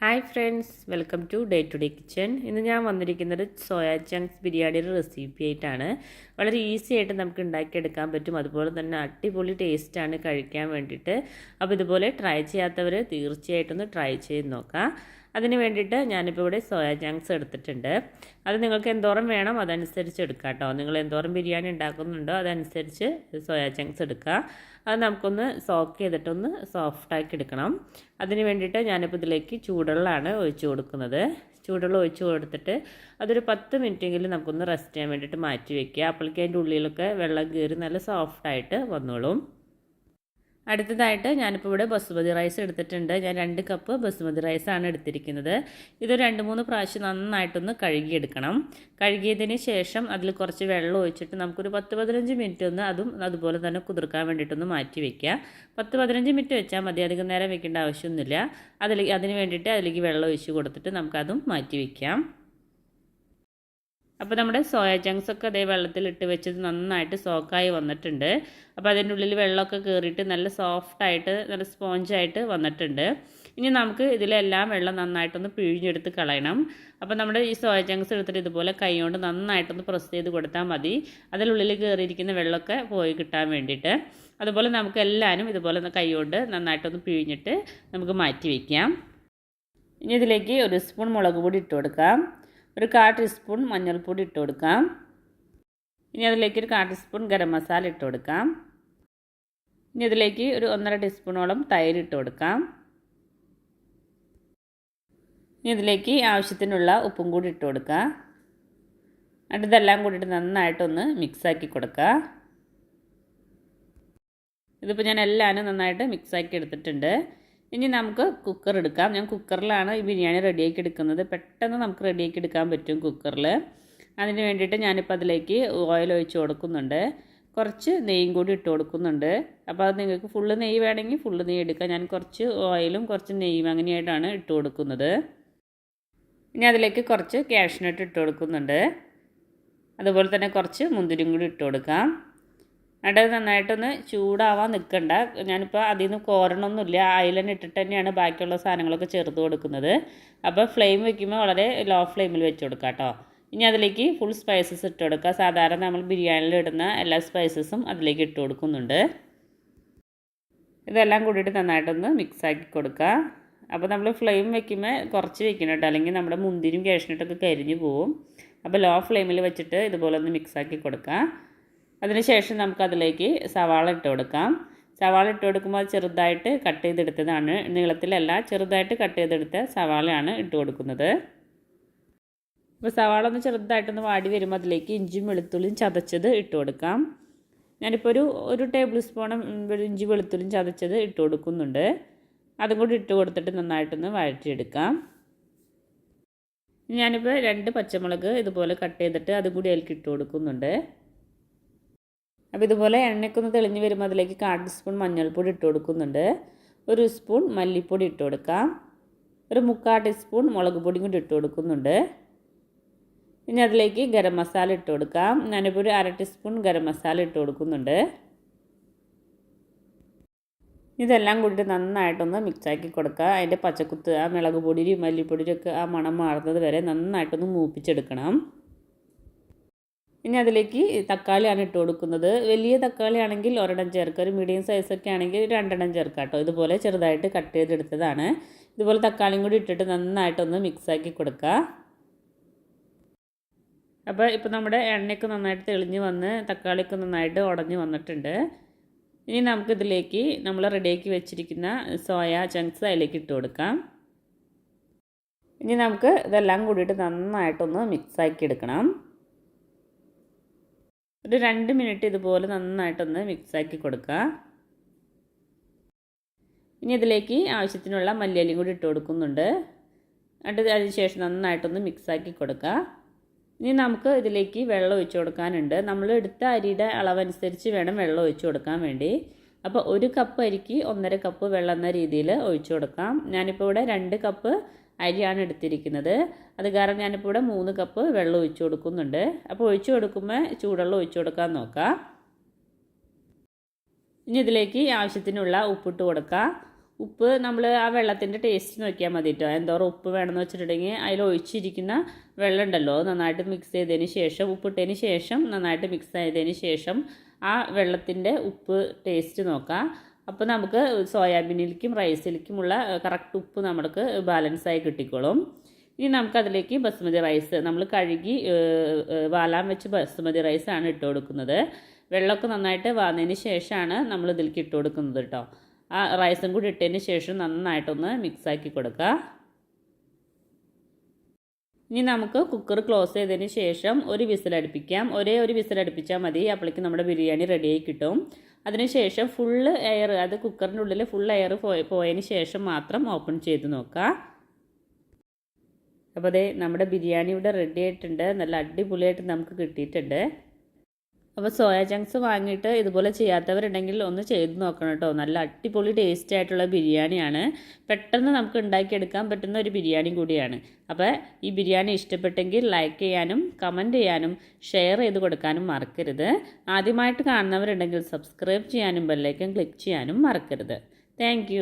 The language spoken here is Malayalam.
Hi friends, welcome to day to day kitchen. ഇന്ന് ഞാൻ വന്നിരിക്കുന്നത് സോയ ചങ്ക്സ് ബിരിയാണിയുടെ റെസിപ്പി ആയിട്ടാണ്. വളരെ ഈസി ആയിട്ട് നമുക്ക് ഉണ്ടാക്കിയെടുക്കാൻ പറ്റും. അതുപോലെ തന്നെ അടിപൊളി ടേസ്റ്റാണ് കഴിക്കാൻ വേണ്ടിയിട്ട്. അപ്പോൾ ഇതുപോലെ ട്രൈ ചെയ്യാത്തവർ തീർച്ചയായിട്ടും ഒന്ന് ട്രൈ ചെയ്ത് നോക്കാം. അതിന് വേണ്ടിയിട്ട് ഞാനിപ്പോൾ ഇവിടെ സോയ ചങ്ക്സ് എടുത്തിട്ടുണ്ട്. അത് നിങ്ങൾക്ക് എന്തോരം വേണം അതനുസരിച്ച് എടുക്കാം കേട്ടോ. നിങ്ങൾ എന്തോരം ബിരിയാണി ഉണ്ടാക്കുന്നുണ്ടോ അതനുസരിച്ച് സോയ ചങ്ക്സ് എടുക്കുക. അത് നമുക്കൊന്ന് സോക്ക് ചെയ്തിട്ടൊന്ന് സോഫ്റ്റാക്കി എടുക്കണം. അതിന് വേണ്ടിയിട്ട് ഞാനിപ്പോൾ ഇതിലേക്ക് ചൂടുവെള്ളമാണ് ഒഴിച്ച് കൊടുക്കുന്നത്. ചൂടുവെള്ളം ഒഴിച്ച് കൊടുത്തിട്ട് അതൊരു 10 മിനിറ്റെങ്കിലും നമുക്കൊന്ന് റെസ്റ്റ് ചെയ്യാൻ വേണ്ടിയിട്ട് മാറ്റി വയ്ക്കുക. അപ്പോഴേക്കും അതിൻ്റെ ഉള്ളിലൊക്കെ വെള്ളം കയറി നല്ല സോഫ്റ്റായിട്ട് വന്നോളും. അടുത്തതായിട്ട് ഞാനിപ്പോൾ ഇവിടെ ബസുമതി റൈസ് എടുത്തിട്ടുണ്ട്. ഞാൻ 2 കപ്പ് ബസുമതി റൈസാണ് എടുത്തിരിക്കുന്നത്. ഇത് 2-3 പ്രാവശ്യം നന്നായിട്ടൊന്ന് കഴുകിയെടുക്കണം. കഴുകിയതിന് ശേഷം അതിൽ കുറച്ച് വെള്ളം ഒഴിച്ചിട്ട് നമുക്കൊരു 10-15 മിനിറ്റ് ഒന്ന് അതും അതുപോലെ തന്നെ കുതിർക്കാൻ വേണ്ടിയിട്ടൊന്ന് മാറ്റി വയ്ക്കുക. 10-15 മിനിറ്റ് വെച്ചാൽ മതി, അധികം നേരം വെക്കേണ്ട ആവശ്യമൊന്നുമില്ല. അതിന് വേണ്ടിയിട്ട് അതിലേക്ക് വെള്ളം ഒഴിച്ച് കൊടുത്തിട്ട് നമുക്കതും മാറ്റി വയ്ക്കാം. അപ്പോൾ നമ്മുടെ സോയ ചങ്ക്സ് ഒക്കെ അതേ വെള്ളത്തിലിട്ട് വെച്ചത് നന്നായിട്ട് സോക്കായി വന്നിട്ടുണ്ട്. അപ്പോൾ അതിൻ്റെ ഉള്ളിൽ വെള്ളമൊക്കെ കയറിയിട്ട് നല്ല സോഫ്റ്റായിട്ട് നല്ല സ്പോഞ്ചായിട്ട് വന്നിട്ടുണ്ട്. ഇനി നമുക്ക് ഇതിലെല്ലാം വെള്ളം നന്നായിട്ടൊന്ന് പിഴിഞ്ഞെടുത്ത് കളയണം. അപ്പോൾ നമ്മുടെ ഈ സോയ ചങ്ക്സ് എടുത്തിട്ട് ഇതുപോലെ കൈ കൊണ്ട് നന്നായിട്ടൊന്ന് പ്രസ് ചെയ്ത് കൊടുത്താൽ മതി, അതിനുള്ളിൽ കയറിയിരിക്കുന്ന വെള്ളമൊക്കെ പോയി കിട്ടാൻ വേണ്ടിയിട്ട്. അതുപോലെ നമുക്ക് എല്ലാവരും ഇതുപോലെ കൈ കൊണ്ട് നന്നായിട്ടൊന്ന് പിഴിഞ്ഞിട്ട് നമുക്ക് മാറ്റി വയ്ക്കാം. ഇനി ഇതിലേക്ക് 1 സ്പൂൺ മുളക് പൊടി ഇട്ട് കൊടുക്കാം. ഒരു 1/4 ടീസ്പൂൺ മഞ്ഞൾപ്പൊടി ഇട്ട് കൊടുക്കാം. ഇനി അതിലേക്ക് ഒരു 1/4 ടീസ്പൂൺ ഗരം മസാല ഇട്ട് കൊടുക്കാം. ഇനി ഇതിലേക്ക് ഒരു 1.5 ടീസ്പൂണോളം തൈര് ഇട്ട് കൊടുക്കാം. ഇനി ഇതിലേക്ക് ആവശ്യത്തിനുള്ള ഉപ്പും കൂടി ഇട്ട് കൊടുക്കുക. എന്നിട്ട് ഇതെല്ലാം കൂടിയിട്ട് നന്നായിട്ടൊന്ന് മിക്സാക്കി കൊടുക്കുക. ഇതിപ്പോൾ ഞാൻ എല്ലാവരും നന്നായിട്ട് മിക്സാക്കി എടുത്തിട്ടുണ്ട്. ഇനി നമുക്ക് കുക്കർ എടുക്കാം. ഞാൻ കുക്കറിലാണ് ഈ ബിരിയാണി റെഡിയാക്കി എടുക്കുന്നത്. പെട്ടെന്ന് നമുക്ക് റെഡിയാക്കി എടുക്കാൻ പറ്റും കുക്കറിൽ. അതിന് വേണ്ടിയിട്ട് ഞാനിപ്പോൾ അതിലേക്ക് ഓയിൽ ഒഴിച്ച് കൊടുക്കുന്നുണ്ട്. കുറച്ച് നെയ്യും കൂടി ഇട്ട് കൊടുക്കുന്നുണ്ട്. അപ്പോൾ അത് നിങ്ങൾക്ക് ഫുള്ള് നെയ്യ് വേണമെങ്കിൽ ഫുള്ള് നെയ്യ് എടുക്കാം. ഞാൻ കുറച്ച് ഓയിലും കുറച്ച് നെയ്യും അങ്ങനെയായിട്ടാണ് ഇട്ട് കൊടുക്കുന്നത്. ഇനി അതിലേക്ക് കുറച്ച് കാഷ്നട്ട് ഇട്ട് കൊടുക്കുന്നുണ്ട്. അതുപോലെ തന്നെ കുറച്ച് മുന്തിരിയും കൂടി ഇട്ട് കൊടുക്കാം. എന്നിട്ട് നന്നായിട്ടൊന്ന് ചൂടാവാൻ നിൽക്കണ്ട. ഞാനിപ്പോൾ അതിൽ നിന്ന് കോരണമൊന്നുമില്ല, അതിൽ തന്നെ ഇട്ടിട്ട് തന്നെയാണ് ബാക്കിയുള്ള സാധനങ്ങളൊക്കെ ചേർത്ത് കൊടുക്കുന്നത്. അപ്പോൾ ഫ്ലെയിം വയ്ക്കുമ്പോൾ വളരെ ലോ ഫ്ലെയിമിൽ വെച്ച് കൊടുക്കുക കേട്ടോ. ഇനി അതിലേക്ക് ഫുൾ സ്പൈസസ് ഇട്ട് കൊടുക്കുക. സാധാരണ നമ്മൾ ബിരിയാണിയിൽ ഇടുന്ന എല്ലാ സ്പൈസസും അതിലേക്ക് ഇട്ട് കൊടുക്കുന്നുണ്ട്. ഇതെല്ലാം കൂടിയിട്ട് നന്നായിട്ടൊന്ന് മിക്സാക്കി കൊടുക്കുക. അപ്പോൾ നമ്മൾ ഫ്ലെയിം വയ്ക്കുമ്പോൾ കുറച്ച് വെക്കണം കേട്ടോ, അല്ലെങ്കിൽ നമ്മുടെ മുന്തിരിയും കാഷ്നട്ടൊക്കെ കരിഞ്ഞു പോവും. അപ്പോൾ ലോ ഫ്ലെയിമിൽ വെച്ചിട്ട് ഇതുപോലെ ഒന്ന് മിക്സാക്കി കൊടുക്കുക. അതിനുശേഷം നമുക്കതിലേക്ക് സവാള ഇട്ട് കൊടുക്കാം. സവാള ഇട്ട് കൊടുക്കുമ്പോൾ ചെറുതായിട്ട് കട്ട് ചെയ്തെടുത്തതാണ്, നീളത്തിലല്ല, ചെറുതായിട്ട് കട്ട് ചെയ്തെടുത്ത സവാളയാണ് ഇട്ട് കൊടുക്കുന്നത്. അപ്പോൾ സവാള ഒന്ന് ചെറുതായിട്ടൊന്ന് വാടി വരുമ്പോൾ അതിലേക്ക് ഇഞ്ചിയും വെളുത്തുള്ളിയും ചതച്ചത് ഇട്ട് കൊടുക്കാം. ഞാനിപ്പോൾ ഒരു ടേബിൾ സ്പൂൺ ഇഞ്ചി വെളുത്തുള്ളിയും ചതച്ചത് ഇട്ട് കൊടുക്കുന്നുണ്ട്. അതും കൂടി ഇട്ട് കൊടുത്തിട്ട് നന്നായിട്ടൊന്ന് വഴറ്റിയെടുക്കാം. ഞാനിപ്പോൾ 2 പച്ചമുളക് ഇതുപോലെ കട്ട് ചെയ്തിട്ട് അതും കൂടി അതിലേക്ക് ഇട്ട് കൊടുക്കുന്നുണ്ട്. അപ്പോൾ ഇതുപോലെ എണ്ണയ്ക്കൊന്ന് തെളിഞ്ഞ് വരുമ്പോൾ അതിലേക്ക് 1/4 ടീസ്പൂൺ മഞ്ഞൾപ്പൊടി ഇട്ട് കൊടുക്കുന്നുണ്ട്. 1 സ്പൂൺ മല്ലിപ്പൊടി ഇട്ട് കൊടുക്കാം. ഒരു 3/4 ടീസ്പൂൺ മുളക് പൊടിയും കൂടി ഇട്ട് കൊടുക്കുന്നുണ്ട്. ഇനി അതിലേക്ക് ഗരം മസാല ഇട്ട് കൊടുക്കാം. ഞാനിപ്പോൾ ഒരു 1/2 ടീസ്പൂൺ ഗരം മസാല ഇട്ട് കൊടുക്കുന്നുണ്ട്. ഇതെല്ലാം കൂടിയിട്ട് നന്നായിട്ടൊന്ന് മിക്സാക്കി കൊടുക്കുക. അതിൻ്റെ പച്ചക്കുത്ത് ആ മുളക് പൊടിയും മല്ലിപ്പൊടിയും ഒക്കെ ആ മണം മാറുന്നത് വരെ നന്നായിട്ടൊന്ന് മൂപ്പിച്ചെടുക്കണം. ഇനി അതിലേക്ക് തക്കാളിയാണ് ഇട്ട് കൊടുക്കുന്നത്. വലിയ തക്കാളി ആണെങ്കിൽ 1 ചേർക്കുക, ഒരു മീഡിയം സൈസൊക്കെ ആണെങ്കിൽ 2 ചേർക്കുക കേട്ടോ. ഇതുപോലെ ചെറുതായിട്ട് കട്ട് ചെയ്തെടുത്തതാണ്. ഇതുപോലെ തക്കാളിയും കൂടി ഇട്ടിട്ട് നന്നായിട്ടൊന്ന് മിക്സാക്കി കൊടുക്കുക. അപ്പോൾ ഇപ്പോൾ നമ്മുടെ എണ്ണയൊക്കെ നന്നായിട്ട് തെളിഞ്ഞ് വന്ന് തക്കാളിയൊക്കെ നന്നായിട്ട് ഉടഞ്ഞ് വന്നിട്ടുണ്ട്. ഇനി നമുക്കിതിലേക്ക് നമ്മൾ റെഡിയാക്കി വെച്ചിരിക്കുന്ന സോയ ചങ്ക്സ് അതിലേക്ക് ഇട്ട് കൊടുക്കാം. ഇനി നമുക്ക് ഇതെല്ലാം കൂടിയിട്ട് നന്നായിട്ടൊന്ന് മിക്സാക്കി എടുക്കണം. ഒരു 2 മിനിറ്റ് ഇതുപോലെ നന്നായിട്ടൊന്ന് മിക്സാക്കി കൊടുക്കുക. ഇനി ഇതിലേക്ക് ആവശ്യത്തിനുള്ള മല്ലിയിലയും കൂടി ഇട്ട് കൊടുക്കുന്നുണ്ട്. എന്നിട്ട് അതിന് ശേഷം നന്നായിട്ടൊന്ന് മിക്സാക്കി കൊടുക്കുക. ഇനി നമുക്ക് ഇതിലേക്ക് വെള്ളം ഒഴിച്ച് കൊടുക്കാനുണ്ട്. നമ്മൾ എടുത്ത അരിയുടെ അളവനുസരിച്ച് വേണം വെള്ളം ഒഴിച്ച് കൊടുക്കാൻ വേണ്ടി. അപ്പോൾ 1 കപ്പ് അരിക്ക് 1.5 കപ്പ് വെള്ളം എന്ന രീതിയിൽ ഒഴിച്ച് കൊടുക്കാം. ഞാനിപ്പോൾ ഇവിടെ 2 കപ്പ് അരിയാണ് എടുത്തിരിക്കുന്നത്. അത് കാരണം ഞാനിപ്പോൾ ഇവിടെ 3 കപ്പ് വെള്ളം ഒഴിച്ച് കൊടുക്കുന്നുണ്ട്. അപ്പോൾ ഒഴിച്ച് കൊടുക്കുമ്പോൾ ചൂടുവെള്ളം ഒഴിച്ച് കൊടുക്കാൻ നോക്കാം. ഇനി ഇതിലേക്ക് ആവശ്യത്തിനുള്ള ഉപ്പിട്ട് കൊടുക്കുക. ഉപ്പ് നമ്മൾ ആ വെള്ളത്തിൻ്റെ ടേസ്റ്റ് നോക്കിയാൽ മതി കേട്ടോ. എന്തോരം ഉപ്പ് വേണമെന്ന് വെച്ചിട്ടുണ്ടെങ്കിൽ അതിൽ ഒഴിച്ചിരിക്കുന്ന വെള്ളം ഉണ്ടല്ലോ നന്നായിട്ട് മിക്സ് ചെയ്തതിന് ശേഷം, ഉപ്പിട്ടതിന് ശേഷം നന്നായിട്ട് മിക്സ് ചെയ്തതിന് ശേഷം ആ വെള്ളത്തിൻ്റെ ഉപ്പ് ടേസ്റ്റ് നോക്കാം. അപ്പോൾ നമുക്ക് സോയാബീനിലേക്കും റൈസിലേക്കുമുള്ള കറക്റ്റ് ഉപ്പ് നമുക്ക് ബാലൻസായി കിട്ടിക്കോളും. ഇനി നമുക്കതിലേക്ക് ബസുമതി റൈസ് നമ്മൾ കഴുകി വാലാൻ വെച്ച് ബസുമതി റൈസാണ് ഇട്ട് കൊടുക്കുന്നത്. വെള്ളമൊക്കെ നന്നായിട്ട് വാർന്നതിന് ശേഷമാണ് നമ്മൾ ഇതിലേക്ക് ഇട്ട് കൊടുക്കുന്നത് കേട്ടോ. ആ റൈസും കൂടി ഇട്ടതിന് ശേഷം നന്നായിട്ടൊന്ന് മിക്സാക്കി കൊടുക്കുക. ഇനി നമുക്ക് കുക്കർ ക്ലോസ് ചെയ്തതിന് ശേഷം ഒരു വിസിലടുപ്പിക്കാം. ഒരേ ഒരു വിസിലടുപ്പിച്ചാൽ മതി, അപ്പോഴേക്കും നമ്മുടെ ബിരിയാണി റെഡിയായി കിട്ടും. അതിനുശേഷം ഫുള്ള് എയർ, അത് കുക്കറിൻ്റെ ഉള്ളിൽ ഫുൾ എയർ പോയതിന് ശേഷം മാത്രം ഓപ്പൺ ചെയ്ത് നോക്കുക. അപ്പോൾ അതേ നമ്മുടെ ബിരിയാണി ഇവിടെ റെഡി ആയിട്ടുണ്ട്. നല്ല അടിപൊളിയായിട്ട് നമുക്ക് കിട്ടിയിട്ടുണ്ട്. അപ്പോൾ സോയ ചങ്ക്സ് വാങ്ങിയിട്ട് ഇതുപോലെ ചെയ്യാത്തവരുണ്ടെങ്കിൽ ഒന്ന് ചെയ്ത് നോക്കണം കേട്ടോ. നല്ല അടിപൊളി ടേസ്റ്റ് ആയിട്ടുള്ള ബിരിയാണിയാണ്. പെട്ടെന്ന് നമുക്ക് ഉണ്ടാക്കിയെടുക്കാൻ പറ്റുന്ന ഒരു ബിരിയാണി കൂടിയാണ്. അപ്പോൾ ഈ ബിരിയാണി ഇഷ്ടപ്പെട്ടെങ്കിൽ ലൈക്ക് ചെയ്യാനും കമൻറ്റ് ചെയ്യാനും ഷെയർ ചെയ്ത് കൊടുക്കാനും മറക്കരുത്. ആദ്യമായിട്ട് കാണുന്നവരുണ്ടെങ്കിൽ സബ്സ്ക്രൈബ് ചെയ്യാനും ബെല്ലൈക്കൺ ക്ലിക്ക് ചെയ്യാനും മറക്കരുത്. താങ്ക്